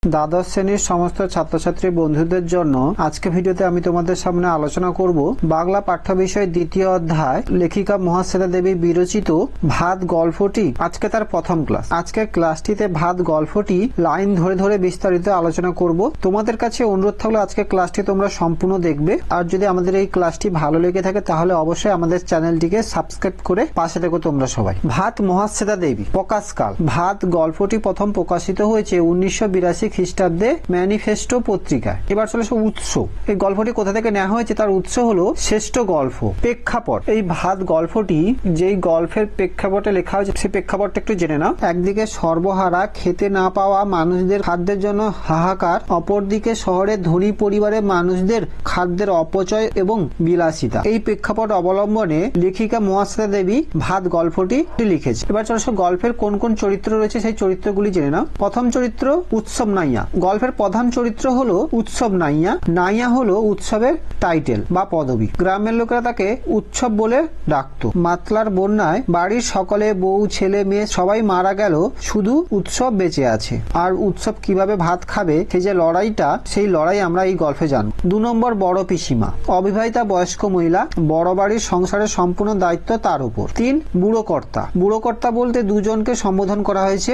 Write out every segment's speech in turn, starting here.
দ্বাদশ শ্রেণীর সমস্ত ছাত্রছাত্রী বন্ধুদের জন্য আজকে ভিডিওতে আমি তোমাদের সামনে আলোচনা করব বাংলা পাঠ্য বিষয় দ্বিতীয় অধ্যায় লেখিকা মহাশ্বেতা দেবী বিরচিত ভাত গল্পটি। আজকে তার প্রথম ক্লাস। আজকে ক্লাসটিতে ভাত গল্পটি লাইন ধরে ধরে বিস্তারিত আলোচনা করব। তোমাদের কাছে অনুরোধ থাকলে আজকে ক্লাসটি তোমরা সম্পূর্ণ দেখবে, আর যদি আমাদের এই ক্লাসটি ভালো লেগে থাকে তাহলে অবশ্যই আমাদের চ্যানেলটিকে সাবস্ক্রাইব করে পাশে থেকো তোমরা সবাই। ভাত মহাশ্বেতা দেবী। প্রকাশকাল। ভাত গল্পটি প্রথম প্রকাশিত হয়েছে 1982 খ্রিস্টাব্দে ম্যানিফেস্টো পত্রিকায়। এবার চলে উৎস। এই গল্পটি কোথা থেকে নেওয়া হয়েছে তার উৎস হলো শ্রেষ্ঠ গল্প। প্রেক্ষাপট। এই ভাত গল্পটি যেই গল্পের প্রেক্ষাপটে লেখা হয়েছে সেই প্রেক্ষাপটটা একটু জেনে নাও। একদিকে সর্বহারা খেতে না পাওয়া মানুষদের খাদ্যের জন্য হাহাকার, অপরদিকে শহরের ধনী পরিবারের মানুষদের খাদ্যের অপচয় এবং বিলাসিতা। এই প্রেক্ষাপট অবলম্বনে লেখিকা মহাশ্বেতা দেবী ভাত গল্পটি লিখেছে। এবার চলো গল্পের কোন কোন চরিত্র রয়েছে সেই চরিত্রগুলি জেনে নাও। প্রথম চরিত্র উৎসব নাইয়া। গল্পের প্রধান চরিত্র হলো উৎসব নাইয়া। নাইয়া হলো উৎসবের টাইটেল বা পদবী। গ্রামের লোকেরা তাকে উৎসব বলে ডাকতো। মাতলার বন্যায় বাড়ির সকলে বউ ছেলে মেয়ে সবাই মারা গেল, শুধু উৎসব বেঁচে আছে। আর উৎসব কিভাবে ভাত খাবে সেই যে লড়াইটা, সেই লড়াই আমরা এই গল্পে জানব। 2 নম্বর বড় পিসিমা। অবিবাহিতা বয়স্ক মহিলা, বড় বাড়ির সংসারের সম্পূর্ণ দায়িত্ব তার উপর। 3 বুড়ো কর্তা। বুড়ো কর্তা বলতে দুজনকে সম্বোধন করা হয়েছে।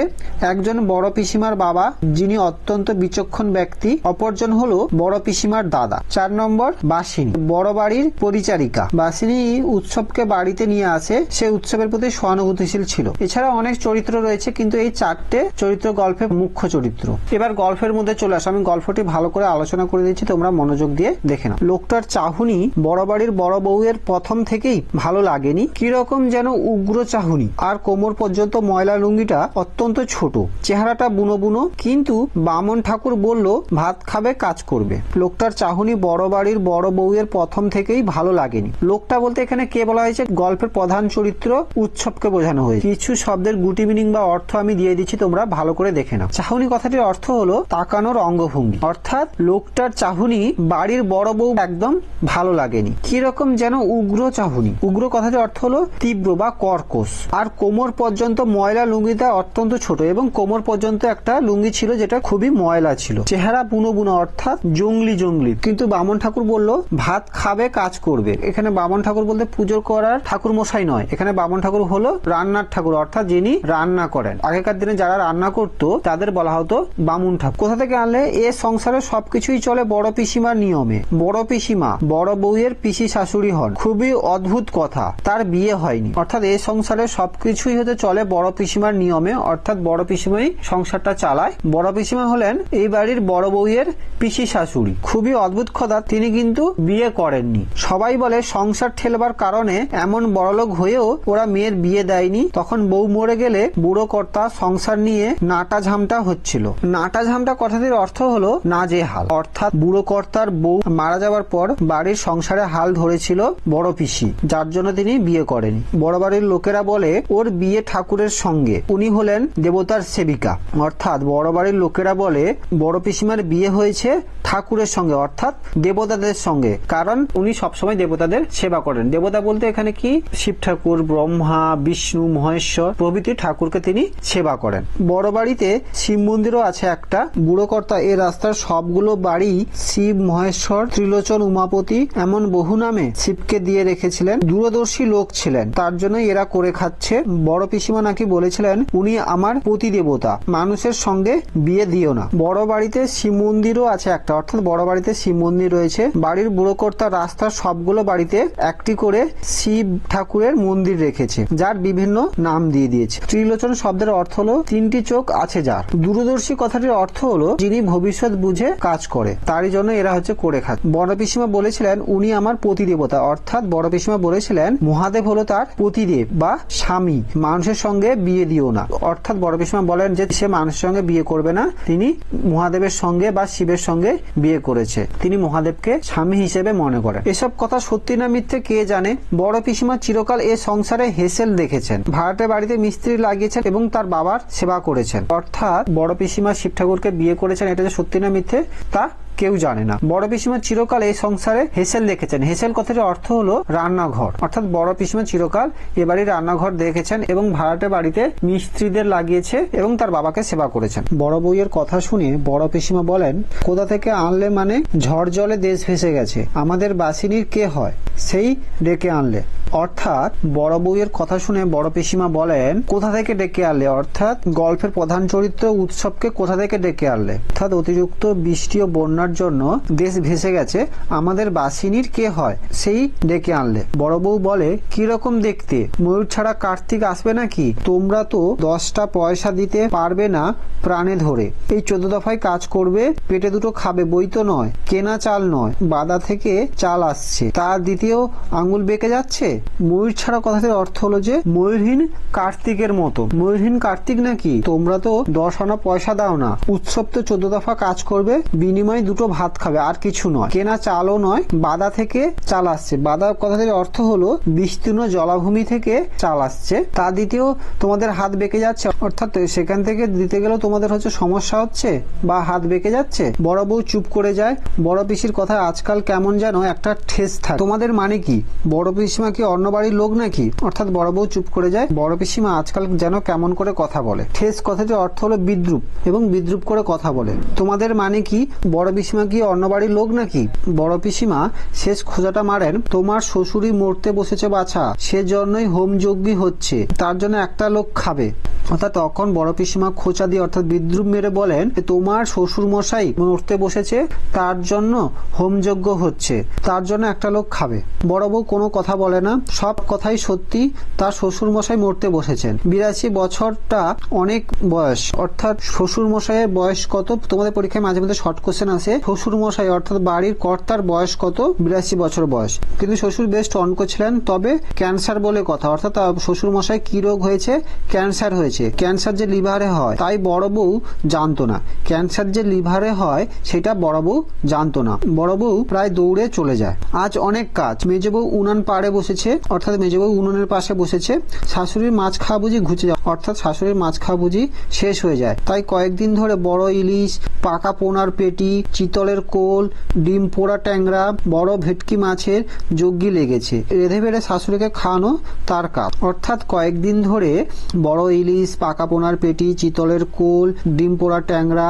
একজন বড় পিসিমার বাবা, যিনি অত্যন্ত বিচক্ষণ ব্যক্তি, অপরজন হলো বড় পিসিমার দাদা। 4 নম্বর বাসিনী। বড় বাড়ির পরিচারিকা। বাসিনী উৎসবকে বাড়িতে নিয়ে আসে, সে উৎসবের প্রতি সহানুভূতিশীল ছিল। এছাড়া অনেক চরিত্র রয়েছে, কিন্তু এই 4টে চরিত্র গল্পের মুখ্য চরিত্র। এবার গল্পের মধ্যে চলে আসো। আমি গল্পটি ভালো করে আলোচনা করে দিচ্ছি, তোমরা মনোযোগ দিয়ে দেখে নাও। লোকটার চাহুনি বড় বাড়ির বড় বউয়ের প্রথম থেকেই ভালো লাগেনি। কিরকম যেন উগ্র চাহুনি। আর কোমর পর্যন্ত ময়লা লুঙ্গিটা অত্যন্ত ছোট, চেহারাটা বুনো বুনো। কিন্তু বামন ঠাকুর বলল ভাত খাবে কাজ করবে। লোকটার চাহুনি বড় বাড়ির বড় বউয়ের প্রথম থেকেই ভালো লাগেনি। লোকটা বলতে এখানে কে বলা হয়েছে? গল্পের প্রধান চরিত্র উৎসবকে বোঝানো হয়েছে। কিছু শব্দের গুটি মিনিং বা অর্থ আমি দিয়ে দিচ্ছি, তোমরা ভালো করে দেখে নাও। চাহুনি কথাটির অর্থ হলো তাকানোর অঙ্গভঙ্গি, অর্থাৎ লোকটার চাহুনি বাড়ির বড় বউ একদম ভালো লাগেনি। কিরকম যেন উগ্র চাহুনি। উগ্র কথাটির অর্থ হলো তীব্র বা কর্কশ। আর কোমর পর্যন্ত ময়লা লুঙ্গিটা অত্যন্ত ছোট, এবং কোমর পর্যন্ত একটা লুঙ্গি ছিল যেটা খুবই ময়লা ছিল। চেহারা বুনো বুনো, অর্থাৎ জঙ্গলি জঙ্গলি। কিন্তু বামন ঠাকুর বলল ভাত খাবে কাজ করবে। এখানে বামন ঠাকুর বলতে পুজো করার ঠাকুর মশাই নয়, এখানে বামন ঠাকুর হলো রান্নার ঠাকুর, অর্থাৎ যিনি রান্না করেন। আগেকার দিনে যারা রান্না করতো তাদের বলা হতো বামুন ঠাকুর। কোথা থেকে আনলে? এ সংসারে সবকিছুই চলে বড় পিসিমার নিয়মে। বড় পিসিমা বড় বউয়ের পিসি শাশুড়ি হন। খুবই অদ্ভুত কথা, তার বিয়ে হয়নি। অর্থাৎ এই সংসারে সবকিছুই হতে চলে বড় পিসিমার নিয়মে, অর্থাৎ বড় পিসিমাই সংসারটা চালায়। বড় পিসিমা হলেন এই বাড়ির বড় বউয়ের পিসি শাশুড়ি। খুবই অদ্ভুত কথা, তিনি কিন্তু বিয়ে করেননি। সবাই বলে সংসার ঠেলবার কারণে এমন বড়লোক হয়েও ওরা মেয়ের বিয়ে দেয়নি। তখন বউ মরে গেলে বুড়ো কর্তা সংসার নিয়ে নাটা ঝামটা হচ্ছিল। নাটা ঝামটা কথাটির অর্থ হলো নাজেহাল, অর্থাৎ বুড়ো কর্তার বউ মারা যাওয়ার পর বাড়ির সংসারে হাল ধরেছিল বড় পিসি, যার জন্য তিনি বিয়ে করেনি। বড় বাড়ির লোকেরা বলে ওর বিয়ে ঠাকুরের সঙ্গে, উনি হলেন দেবতার সেবিকা। অর্থাৎ বড় বাড়ির লোকেরা বলে বড় পিসিমার বিয়ে হয়েছে ঠাকুরের সঙ্গে, অর্থাৎ দেবতাদের সঙ্গে, কারণ উনি সবসময় দেবতাদের সেবা করেন। দেবতা বলতে এখানে কি? শিব ঠাকুর, ব্রহ্মা, বিষ্ণু, মহেশ্বর প্রভৃতি ঠাকুরকে তিনি সেবা করেন। বড় বাড়িতে শিব মন্দিরও আছে একটা। বুড়ো কর্তা এই রাস্তার সবগুলো বাড়ি শিব, মহেশ্বর, ত্রিলোচন, উমাপতি এমন বহু নামে শিবকে দিয়ে রেখেছিলেন। দূরদর্শী লোক ছিলেন, তার জন্য এরা করে খাচ্ছে। বড় পিসিমা নাকি বলেছিলেন উনি আমার পতি দেবতা, মানুষের সঙ্গে বিয়ে দিও না। বড় বাড়িতে শিব মন্দিরও আছে একটা, অর্থাৎ বড় বাড়িতে শিব মন্দির রয়েছে। বাড়ির বুড়ো কর্তা রাস্তার সবগুলো বাড়িতে একটি করে শিব ঠাকুরের মন্দির রেখেছে, যার বিভিন্ন নাম দিয়ে দিয়েছে। ত্রিলোচন শব্দের অর্থ হলো 3টি চোখ আছে যার। দূরদর্শী কথাটির অর্থ হলো যিনি ভবিষ্যৎ বুঝে কাজ করে, তারই জন্য এরা হচ্ছে করে খাচ্ছে। বড় পিসিমা বলেছিলেন উনি আমার পতি দেবতা, অর্থাৎ বড় পিসিমা বলেছিলেন মহাদেব হলো তার পতিদেব বা স্বামী, মানুষের সঙ্গে বিয়ে দিও না। অর্থাৎ বড় পিসিমা বলেন যে সে মানুষের সঙ্গে বিয়ে করবে না, তিনি মহাদেবের সঙ্গে বা শিবের সঙ্গে বিয়ে করেছে, তিনি মহাদেবকে স্বামী হিসেবে মনে করেন। এসব কথা সত্যি না মিথ্যে কে জানে। বড় পিসিমা চিরকাল এ সংসারে হেসেল দেখেছেন, ভাড়াটে বাড়িতে মিস্ত্রি লাগিয়েছেন এবং তার বাবার সেবা করেছেন। অর্থাৎ বড় পিসিমা শিব ঠাকুরকে বিয়ে করেছেন, এটা যে সত্যি না মিথ্যে তা কেউ জানে না। বড় পিসিমা চিরকাল এই সংসারে হেসেল দেখেছেন। হেসেল কথাটির অর্থ হলো রান্নাঘর, অর্থাৎ বড় পিসিমা চিরকাল এ বাড়ির রান্নাঘর দেখেছেন এবং ভাড়াটে বাড়িতে মিস্ত্রিদের লাগিয়েছে এবং তার বাবাকে সেবা করেছেন। বড় বউয়ের কথা শুনে বড় পিসিমা বলেন, কোথা থেকে আনলে মানে? ঝড় জলে দেশ ভেসে গেছে, আমাদের বাসিনীর কে হয় সেই ডেকে আনলে। অর্থাৎ বড় বউয়ের কথা শুনে বড় পিসিমা বলেন, কোথা থেকে ডেকে আনলে, অর্থাৎ গল্পের প্রধান চরিত্র উৎসবকে কোথা থেকে ডেকে আনলে, অর্থাৎ অতিরিক্ত বৃষ্টি ও বন্যার জন্য দেশ ভেসে গেছে, আমাদের বাসিনীর কে হয় সেই ডেকে আনলে। বড় বউ বলে, কিরকম দেখতে? ময়ূর ছাড়া কার্তিক আসবে নাকি? তোমরা তো 10টা পয়সা দিতে পারবে না প্রাণে ধরে, এই 14 দফায় কাজ করবে, পেটে দুটো খাবে, বই তো নয়, কেনা চাল নয়, বাদা থেকে চাল আসছে, তার দ্বিতীয় আঙুল বেঁকে যাচ্ছে। ময়ূর ছাড়া কথাটির অর্থ হলো যে ময়ূরহীন কার্তিকের মতো। ময়ূরহীন কার্তিক নাকি? তোমরা তো 10 আনা পয়সা দাও না, উৎসব তো 14 দফা কাজ করবে, বিনিময়ে দুটো ভাত খাবে, আর কিছু নয়, কেনা চালও নয়, বাদা থেকে চাল আসছে। বাদা কথাটির অর্থ হলো বিস্তীর্ণ জলাভূমি থেকে চাল আসছে, তা দ্বিতীয় তোমাদের হাত বেঁকে যাচ্ছে, অর্থাৎ সেখান থেকে দিতে গেলেও তোমাদের হচ্ছে সমস্যা হচ্ছে বা হাত বেঁকে যাচ্ছে। বড় বউ চুপ করে যায়। বড় পিসির কথা আজকাল কেমন যেন একটা ঠেস থাকে। তোমাদের মানে কি? বড় পিসিমা কি অন্য বাড়ির লোক নাকি? অর্থাৎ বড় বউ চুপ করে যায়। বড় পিসিমা আজকাল যেন কেমন করে কথা বলে। ঠেস কথাটির অর্থ হলো বিদ্রুপ এবং বিদ্রুপ করে কথা বলে। তোমাদের মানে কি? বড় পিসিমা কি অন্য বাড়ির লোক নাকি? বড় পিসিমা শেষ খোঁজাটা মারেন, তোমার শ্বশুরই মরতে বসেছে বাছা, সেজন্যই হোমযজ্ঞী হচ্ছে, তার জন্য একটা লোক খাবে। অর্থাৎ তখন বড় পিসিমা খোঁচা দিয়ে অর্থাৎ বিদ্রুপ মেরে বলেন, তোমার শ্বশুর মশাই মরতে বসেছে, তার জন্য হোমযজ্ঞ হচ্ছে, তার জন্য একটা লোক খাবে। বড় বউ কোনো কথা বলে না, সব কথাই সত্যি, তার শ্বশুর মশাই মরতে বসেছেন। 82 বছরটা অনেক বয়স, অর্থাৎ শ্বশুর মশাইয়ের বয়স কত? তোমাদের পরীক্ষায় মাঝে মধ্যে শর্ট কোশ্চেন আসে, শ্বশুর মশাই অর্থাৎ বাড়ির কর্তার বয়স কত? 82 বছর বয়স। কিন্তু শ্বশুর বেশ টনক ছিলেন, তবে ক্যান্সার বলে কথা, অর্থাৎ শ্বশুর মশাই কি রোগ হয়েছে? ক্যান্সার হয়েছে। ক্যান্সার যে লিভারে হয় তাই বড় বউ জানতো না। ক্যান্সার যে লিভারে হয় সেটা বড় বউ জানতো না। বড় বউ প্রায় দৌড়ে চলে যায়। আজ অনেক কাজ। মেজে বউ উনান পাড়ে বসেছে, অর্থাৎ মেজে বউ উনুনের পাশে বসেছে। শাশুড়ির মাছ খাওয়া বুঝি ঘুচে যায়, অর্থাৎ শাশুড়ির মাছ খাওয়া বুঝি শেষ হয়ে যায়। তাই কয়েকদিন ধরে বড় ইলিশ, পাকা পোনার পেটি, চিতলের কোল, ডিম পোড়া ট্যাংরা, বড় ভেটকি মাছের যজ্ঞি লেগেছে। রেঁধে বেড়ে শাশুড়িকে খাওয়ানো তার কাজ। অর্থাৎ কয়েকদিন ধরে বড় ইলিশ, পাকা পোনার পেটি, চিতলের কোল, ডিম পোড়া ট্যাংরা,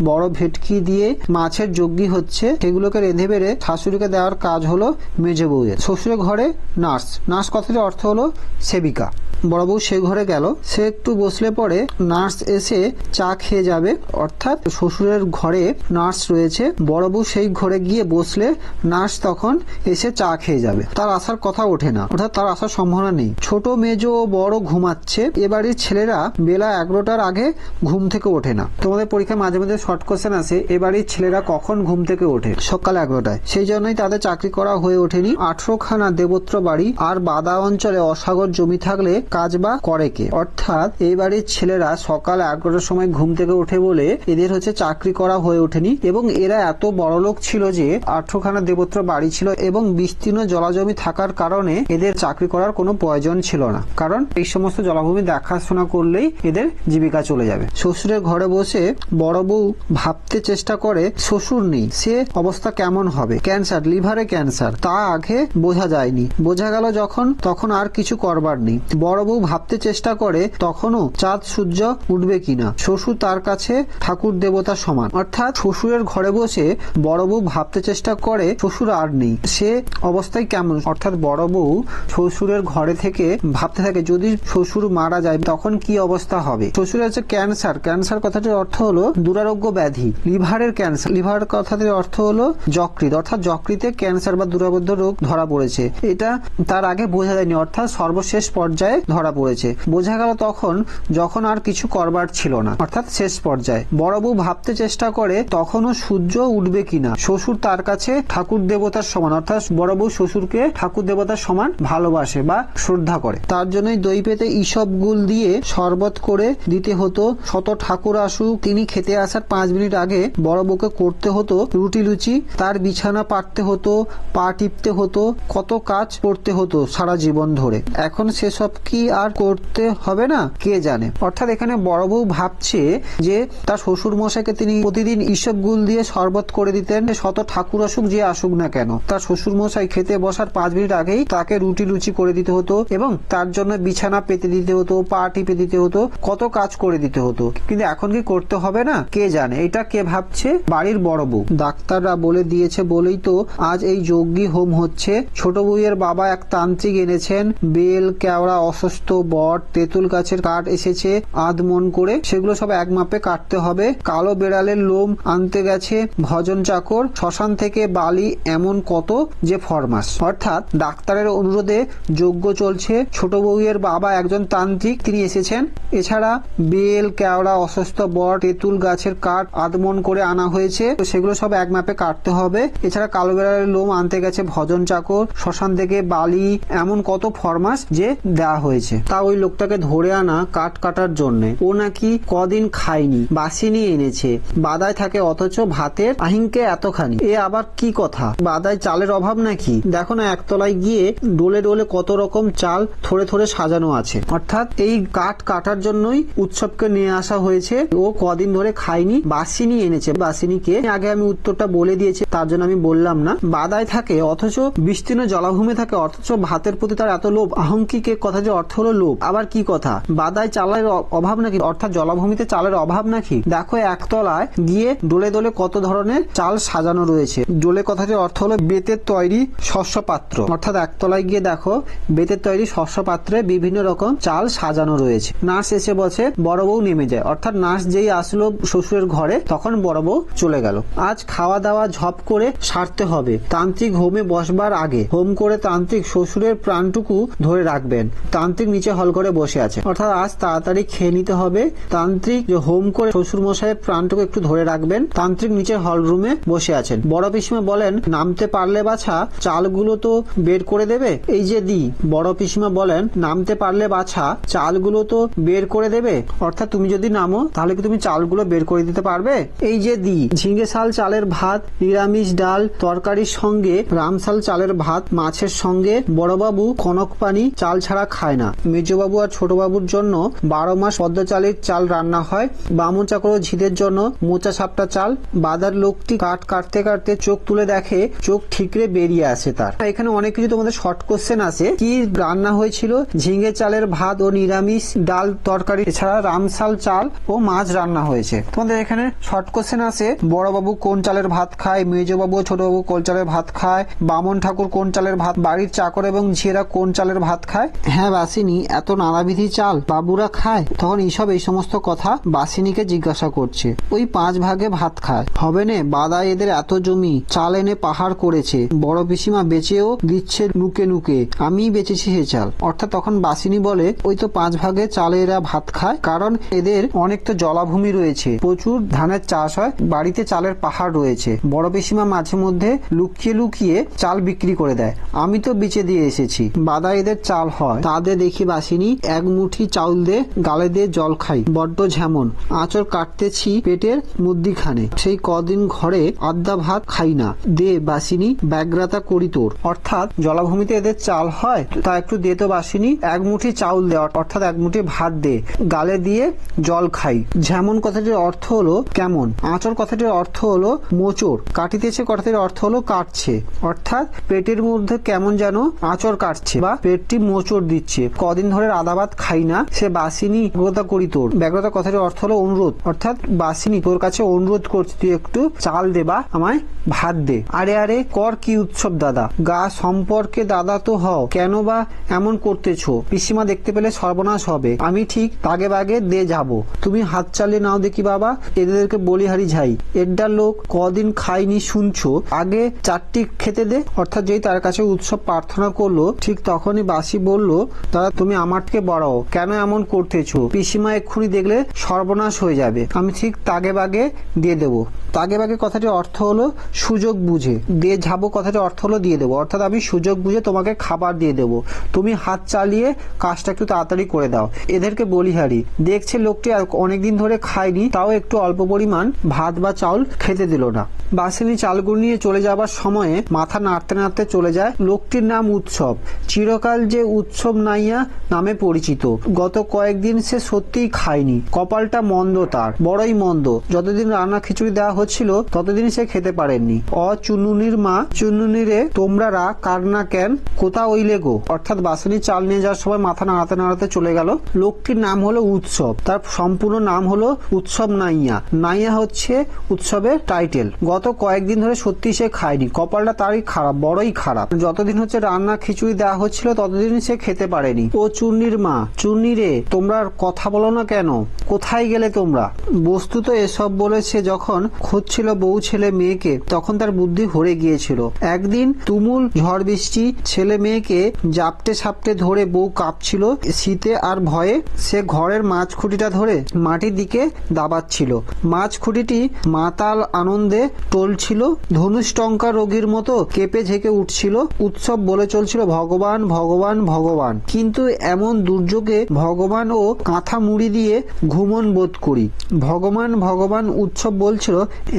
বড় ভেটকি দিয়ে মাছের যজ্ঞি হচ্ছে, সেগুলোকে রেঁধে বেড়ে শাশুড়িকে দেওয়ার কাজ হলো মেজে বউয়ের। শ্বশুরের ঘরে নার্স। নার্স কথাটির অর্থ হলো সেবিকা। বড় বউ সে ঘরে গেল, সে একটু বসলে পরে নার্স এসে চা খেয়ে যাবে, অর্থাৎ শ্বশুরের ঘরে নার্স রয়েছে। বড় বউ সেই ঘরে গিয়ে বসলে নার্স তখন এসে চা খেয়ে যাবে। তার আসার কথা ওঠে না, অর্থাৎ তার আসার সম্ভাবনা নেই। ছোট মেজ ও বড় ঘুমাচ্ছে। এ বাড়ির ছেলেরা বেলা 11টার আগে ঘুম থেকে ওঠে না। তোমাদের পরীক্ষায় মাঝে মাঝে শর্ট কোশ্চেন আসে, এ বাড়ির ছেলেরা কখন ঘুম থেকে ওঠে? সকাল 11টায়। সেই জন্যই তাদের চাকরি করা হয়ে ওঠেনি। 18খানা দেবত্র বাড়ি আর বাদা অঞ্চলে অসাগর জমি থাকলে কাজ বা করে কে? অর্থাৎ এই বাড়ির ছেলেরা সকাল 11টার সময় ঘুম থেকে ওঠে বলে এদের হচ্ছে চাকরি করা হয়ে ওঠেনি, এবং এরা এত বড় লোক ছিল যে 18খানা দেবত্র বাড়ি ছিল এবং বিস্তীর্ণ জলাজমি থাকার কারণে এদের চাকরি করার কোনো প্রয়োজন ছিল না, কারণ এই সমস্ত জলাভূমি দেখাশোনা করলেই এদের জীবিকা চলে যাবে। শ্বশুরের ঘরে বসে বড় বউ ভাবতে চেষ্টা করে, শ্বশুর নেই, সে অবস্থা কেমন হবে? ক্যান্সার, লিভারে ক্যান্সার, তা আগে বোঝা যায়নি, বোঝা গেল যখন, তখন আর কিছু করবার নেই। বড় বউ ভাবতে চেষ্টা করে তখনও চাঁদ সূর্য উঠবে কিনা। শ্বশুর তার কাছে ঠাকুর দেবতা সমান। অর্থাৎ শ্বশুরের ঘরে বসে বড় বউ ভাবতে চেষ্টা করে শ্বশুর আর নেই, সে অবস্থায় কেমন? অর্থাৎ বড় বউ শ্বশুরের ঘরে থেকে ভাবতে থাকে, যদি শ্বশুর মারা যায় তখন কি অবস্থা হবে। শ্বশুরের হচ্ছে ক্যান্সার। ক্যান্সার কথাটির অর্থ হলো দুরারোগ্য ব্যাধি। লিভারের ক্যান্সার, লিভার কথাটির অর্থ হলো যকৃত, অর্থাৎ যকৃতে ক্যান্সার বা দুরাবদ্ধ রোগ ধরা পড়েছে। এটা তার আগে বোঝা যায়নি, অর্থাৎ সর্বশেষ পর্যায়ে ধরা পড়েছে। বোঝা গেল তখন যখন আর কিছু করবার ছিল না, অর্থাৎ শেষ পর্যায়ে। বড় বউ ভাবতে চেষ্টা করে তখনও সূর্য উঠবে কিনা। শ্বশুর তার কাছে ঠাকুর দেবতার সমান, অর্থাৎ বড় বউ শ্বশুরকে ঠাকুর দেবতার সমান ভালোবাসে বা শ্রদ্ধা করে। তার জন্যই দই পেতে ইসব গুল দিয়ে শরবত করে দিতে হতো। শত ঠাকুর আসুক, তিনি খেতে আসার 5 মিনিট আগে বড় বউকে করতে হতো রুটি লুচি, তার বিছানা পাততে হতো, পা টিপতে হতো, কত কাজ করতে হতো সারা জীবন ধরে। এখন সেসব কি কি আর করতে হবে না কে জানে। অর্থাৎ এখানে বড় বউ ভাবছে যে তার শ্বশুর মশাইকে তিনি প্রতিদিন ইসব গুল দিয়ে শরবত করে দিতেন, শত ঠাকুর আসুক যে আসুক না কেন, তার শ্বশুর মশাই খেতে বসার 5 মিনিট আগেই তাকে রুটি লুচি করে দিতে হতো এবং তার জন্য বিছানা পেতে দিতে হতো, পা টিপে দিতে হতো, কত কাজ করে দিতে হতো। কিন্তু এখন কি করতে হবে না কে জানে। এটা কে ভাবছে? বাড়ির বড় বউ। ডাক্তাররা বলে দিয়েছে বলেই তো আজ এই যজ্ঞী হোম হচ্ছে। ছোট বউয়ের বাবা এক তান্ত্রিক এনেছেন, বেল, কেওড়া, অসুস্থ বট, তেঁতুল গাছের কাঠ এসেছে আধমন করে, সেগুলো সব এক মাপে কাটতে হবে। কালো বেড়ালের লোম আনতে গেছে ভজন চাকর, শ্মশান থেকে বালি, এমন কত যে ফরমাস। অর্থাৎ ডাক্তারের অনুরোধে যজ্ঞ চলছে। ছোট বউয়ের বাবা একজন তান্ত্রিক, তিনি এসেছেন। এছাড়া বেল, কেওড়া, অসুস্থ বট, তেঁতুল গাছের কাঠ আধমন করে আনা হয়েছে, তো সেগুলো সব এক মাপে কাটতে হবে। এছাড়া কালো বেড়ালের লোম আনতে গেছে ভজন চাকর, শ্মশান থেকে বালি, এমন কত ফরমাস যে দেওয়া হয়েছে। তা ওই লোকটাকে ধরে আনা কাঠ কাটার জন্য। ও নাকি কদিন খায়নি, বাসি নিয়ে এনেছে। বাদায় থাকে অথচ ভাতের আহিংকে এতখানি, এ আবার কি কথা? বাদায় চালের অভাব নাকি? দেখো না একতলায় গিয়ে ডোলে ডোলে কত রকম চাল থরে থরে সাজানো আছে। অর্থাৎ এই কাঠ কাটার জন্যই উৎসবকে নিয়ে আসা হয়েছে। ও কদিন ধরে খায়নি, বাসি নিয়ে এনেছে। বাসিনীকে আগে আমি উত্তরটা বলে দিয়েছি, তার জন্য আমি বললাম না। বাদায় থাকে অথচ বিস্তীর্ণ জলাভূমি থাকে, অথচ ভাতের প্রতি তার এত লোভ। আহঙ্কিকে কথা যে অর্থ হলো লোভ, আবার কি কথা? বাদায় চালের অভাব নাকি? অর্থাৎ জলাভূমিতে চালের অভাব নাকি? দেখো একতলায় গিয়ে ডোলে দোলে কত ধরনের চাল সাজানো রয়েছে। ডোলে কথাটির অর্থ হলো বেতের তৈরি শস্য পাত্র। অর্থাৎ একতলায় গিয়ে দেখো বেতের তৈরি শস্য পাত্রে বিভিন্ন রকম চাল সাজানো রয়েছে। নার্স এসে বসে, বড় বউ নেমে যায়। অর্থাৎ নার্স যেই আসলো শ্বশুরের ঘরে, তখন বড় বউ চলে গেল। আজ খাওয়া দাওয়া ঝপ করে সারতে হবে। তান্ত্রিক হোমে বসবার আগে হোম করে তান্ত্রিক শ্বশুরের প্রাণটুকু ধরে রাখবেন। তান্ত্রিক নিচে হল ঘরে বসে আছে। অর্থাৎ আজ তাড়াতাড়ি খেয়ে নিতে হবে। তান্ত্রিক হোম করে শ্বশুর মশাইয়ের প্রাণটুকু একটু ধরে রাখবেন। তান্ত্রিক নিচে হল রুমে বসে আছেন। বড় পিসিমা বলেন, নামতে পারলে বাছা চালগুলো তো বের করে দেবে। এই যে দি, বড় পিসিমা বলেন, নামতে পারলে বাছা চালগুলো তো বের করে দেবে। অর্থাৎ তুমি যদি নামো তাহলে কি তুমি চালগুলো বের করে দিতে পারবে? এই যে দি, ঝিঙে শাল চালের ভাত, নিরামিষ ডাল তরকারির সঙ্গে রামশাল চালের ভাত, মাছের সঙ্গে বড়বাবু কনক পানি চাল ছাড়া খায় না। মেজবাবু আর ছোটবাবুর জন্য 12 মাস পদ্ম চালের চাল রান্না হয়। বামুন চাকর ও ঝিদের জন্য মোচা সাপটা চাল। বাদার লোকটি কাঠ কাটতে কাটতে চোখ তুলে দেখে চোখ ঠিকরে বেরিয়ে আসে তার। এখানে অনেক কিছু তোমাদের শর্ট কোশ্চেন আছে। কি রান্না হয়েছিল? ঝিঙে চালের ভাত ও নিরামিষ ডাল তরকারি, এছাড়া রামশাল চাল ও মাছ রান্না হয়েছে। তোমাদের এখানে শর্ট কোশ্চেন আছে, বড়বাবু কোন চালের ভাত খায়, মেজবাবু ও ছোটবাবু কোন চালের ভাত খায়, বামন ঠাকুর কোন চালের ভাত, বাড়ির চাকর এবং ঝিয়েরা কোন চালের ভাত খায়। হ্যাঁ বাসিনী, এত নানাবিধি চাল বাবুরা খায়? তখন এইসব এই সমস্ত কথা বাসিনীকে জিজ্ঞাসা করছে। ওই 5 ভাগে ভাত খায়। হবে নে, বাদায় এদের এত জমি, চাল এনে পাহাড় করেছে। বড় পিসিমা বেচেও দিচ্ছে নুকে নুকে, আমিই বেচেছি সে চাল। অর্থাৎ তখন বাসিনী বলে, ওই তো 5 ভাগে চালে এরা ভাত খায়, কারণ এদের অনেক তো জলাভূমি রয়েছে, প্রচুর ধানের চাষ হয়, বাড়িতে চালের পাহাড় রয়েছে। বড় পিসিমা মাঝে মধ্যে লুকিয়ে লুকিয়ে চাল বিক্রি করে দেয়, আমি তো বেচে দিয়ে এসেছি। বাদা এদের চাল হয়, তাদের দেখি বাসিনী এক মুঠি চাউল দে, গালে দিয়ে জল খাই, বড্ড ঝেমন, আঁচড় কাটতেছি পেটের মধ্যিখানে, সেই কদিন ঘরে আদ্যা ভাত খাই না, দে বাসিনী ব্যাগ্রাতা করি তোর। অর্থাৎ জলাভূমিতে এদের চাল হয়, তা একটু দে তো বাসিনী, এক মুঠি চাউল দে, অর্থাৎ এক মুঠি ভাত দে, গালে দিয়ে জল খাই। যেমন কথাটির অর্থ হলো কেমন, আঁচড় কথাটির অর্থ হলো মোচড়, কাটিতেছে কথাটির অর্থ হলো কাটছে। অর্থাৎ পেটের মধ্যে কেমন যেন আঁচড় কাটছে বা পেটটি মোচড় দিচ্ছে। কদিন ধরে আদা ভাত খাই না, সে বাসিনী ব্যাগ্রতা করি তোর। ব্যাগ্রতা কথাটির অর্থ হলো অনুরোধ। অর্থাৎ বাসিনী তোর কাছে অনুরোধ করছি, তুই একটু চাল দে বা আমায় ভাত দে। আরে আরে কর কি উৎসব দাদা, গা সম্পর্কে দাদা তো হও, কেন বা এমন করতেছো? পিসিমা দেখতে পেলে সর্বনাশ হবে, আমি ঠিক তাগে বাগে দে যাব। তুমি হাত চালিয়ে নাও দেখি বাবা, এদেরকে বলিহারি যাই, এড্ডার লোক কদিন খাইনি শুনছো, আগে 4টি খেতে দে। অর্থাৎ যেই তার কাছে উৎসব প্রার্থনা করলো, ঠিক তখনই বাসি বলল, দাদা তুমি আমার থেকে বড়, কেন এমন করতেছো? পিসিমা এক্ষুনি দেখলে সর্বনাশ হয়ে যাবে, আমি ঠিক তাগে বাগে দিয়ে দেবো। তাগে বাগে কথাটির অর্থ হলো সুযোগ বুঝে, দিয়ে যাবো কথাটির অর্থ হলো দিয়ে দেবো, অর্থাৎ আমি সুযোগ বুঝে তোমাকে খাবার দিয়ে দেবো, তুমি হাত চালিয়ে কাজটা একটু তাড়াতাড়ি করে দাও। এদেরকে বলিহারি। দেখছে লোকটি অনেকদিন ধরে খায়নি, তাও একটু অল্প পরিমাণ ভাত বা চাউল খেতে দিল না। বাসিনী চালগুলো নিয়ে চলে যাবার সময়ে মাথা নাড়তে নাড়তে চলে যায়। লোকটির নাম উৎসব, চিরকাল যে উৎসব নাইয়া নামে পরিচিত। গত কয়েকদিন সে সত্যিই খায়নি, কপালটা মন্দ, তার বড়ই মন্দ। যতদিন রান্না খিচুড়ি দেওয়া হচ্ছিল ততদিন সে খেতে পারেননি। চুন্নুনির মা, চুন্নুনি রে তোমরা রা কারনা কেন, কোথা ওইলে গো। অর্থাৎ বাসিনী চাল নিয়ে যাওয়ার সময় মাথা নাড়াতে নাড়াতে চলে গেল। লোকটির নাম হলো উৎসব, তার সম্পূর্ণ নাম হলো উৎসব নাইয়া। নাইয়া হচ্ছে উৎসবের টাইটেল। গত কয়েকদিন ধরে সত্যি সে খায়নি, কপালটা তারই খারাপ, বড়ই খারাপ। যতদিন হচ্ছে রান্না খিচুড়ি দেওয়া হচ্ছিল ততদিন সে খেতে পারেনি। ও চুন্নির মা, চুন্নি রে তোমরা কথা বলো না কেন, কোথায় গেলে তোমরা। বস্তুত এসব বলেছে যখন খুঁজছিল বউ ছেলে মেয়েকে, তখন তার বুদ্ধি ভরে গিয়েছিল। একদিন তুমুল ঝড় বৃষ্টি, ছেলে মেয়েকে জাপটে সাপটে ধরে বউ কাঁপছিল শীতে আর ভয়ে। সে ঘরের মাছ খুঁটিটা ধরে মাটির দিকে দাবাচ্ছিল। মাছ খুঁটিটি মাতাল আনন্দে টলছিল, ধনুষ্টঙ্কা রোগীর মতো কেঁপে ঝেঁকে উঠছিল। উৎসব বলে চলছিল ভগবান ভগবান ভগবান, কিন্তু এমন দুর্যোগে ভগবান ও কাঁথা মুড়ি দিয়ে ঘুমন বোধ করি। ভগবান ভগবান উৎসব বলছিল।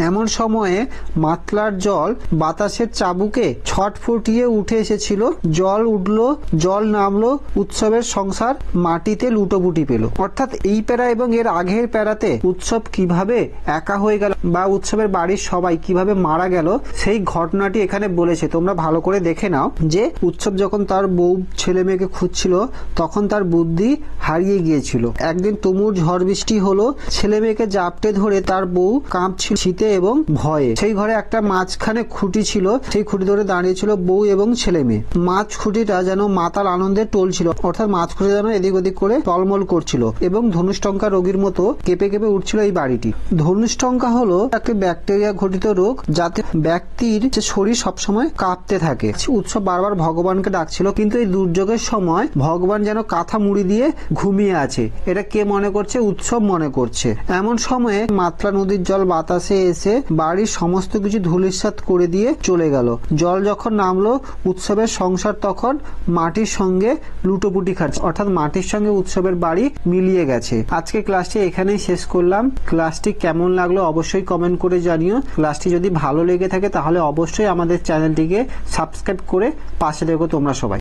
এমন সময়ে মাতলার জল বাতাসের চাবুকে ছটফটিয়ে উঠে এসেছিল। জল উঠলো, জল নামলো, উৎসবের সংসার মাটিতে লুটোপুটি পেল। অর্থাৎ এই প্যারা এবং এর আগের প্যারাতে উৎসব কিভাবে একা হয়ে গেল বা উৎসবের বাড়ির সবাই কিভাবে মারা গেল সেই ঘটনাটি এখানে বলেছে। তোমরা ভালো করে দেখে নাও যে উৎসব যখন তার বউ ছেলে মেয়েকে খুঁজছিল তখন তার বুদ্ধি হারিয়ে গিয়েছিল। একদিন তুমুল ঝড় বৃষ্টি হলো, ছেলে মেয়েকে জাপটে ধরে তার বউ কাঁপছিল শীতে এবং ভয়ে। সেই ঘরে একটা মাঝখানে খুঁটি ছিল, সেই খুঁটি ধরে দাঁড়িয়েছিল বউ এবং ছেলে মেয়ে। মাছ খুঁটিটা যেন মাতাল আনন্দে টলছিল, অর্থাৎ মাছ খুঁটি যেন এদিক ওদিক করে টলমল করছিল এবং ধনুষ্টঙ্কা রোগীর মতো কেঁপে কেঁপে উঠছিল এই বাড়িটি। ধনুষ্টঙ্কা হলো একটি ব্যাকটেরিয়া ঘটিত রোগ, যাতে ব্যক্তির শরীর সবসময় কাঁপতে থাকে। উৎসব বারবার ভগবানকে ডাকছিল, কিন্তু এই দুর্যোগের সময় ভগবান যেন কাঁথা মুড়ি দিয়ে ঘুমিয়ে আছে। এটা কে মনে করছে? উৎসব মনে করছে। এমন সময়ে মাতলা নদীর জল বাতাসে এসে বাড়ির সমস্ত কিছু ধূলিসাৎ করে দিয়ে চলে গেল। জল যখন নামলো, উৎসবের সংসার তখন মাটির সঙ্গে লুটোপুটি খাচ্ছে, অর্থাৎ মাটির সঙ্গে উৎসবের বাড়ি মিলিয়ে গেছে। আজকে ক্লাসটি এখানেই শেষ করলাম। ক্লাসটি কেমন লাগলো অবশ্যই কমেন্ট করে জানিও। ক্লাসটি যদি ভালো লেগে থাকে তাহলে অবশ্যই আমাদের চ্যানেলটিকে সাবস্ক্রাইব করে পাশে দেখো তোমরা সবাই।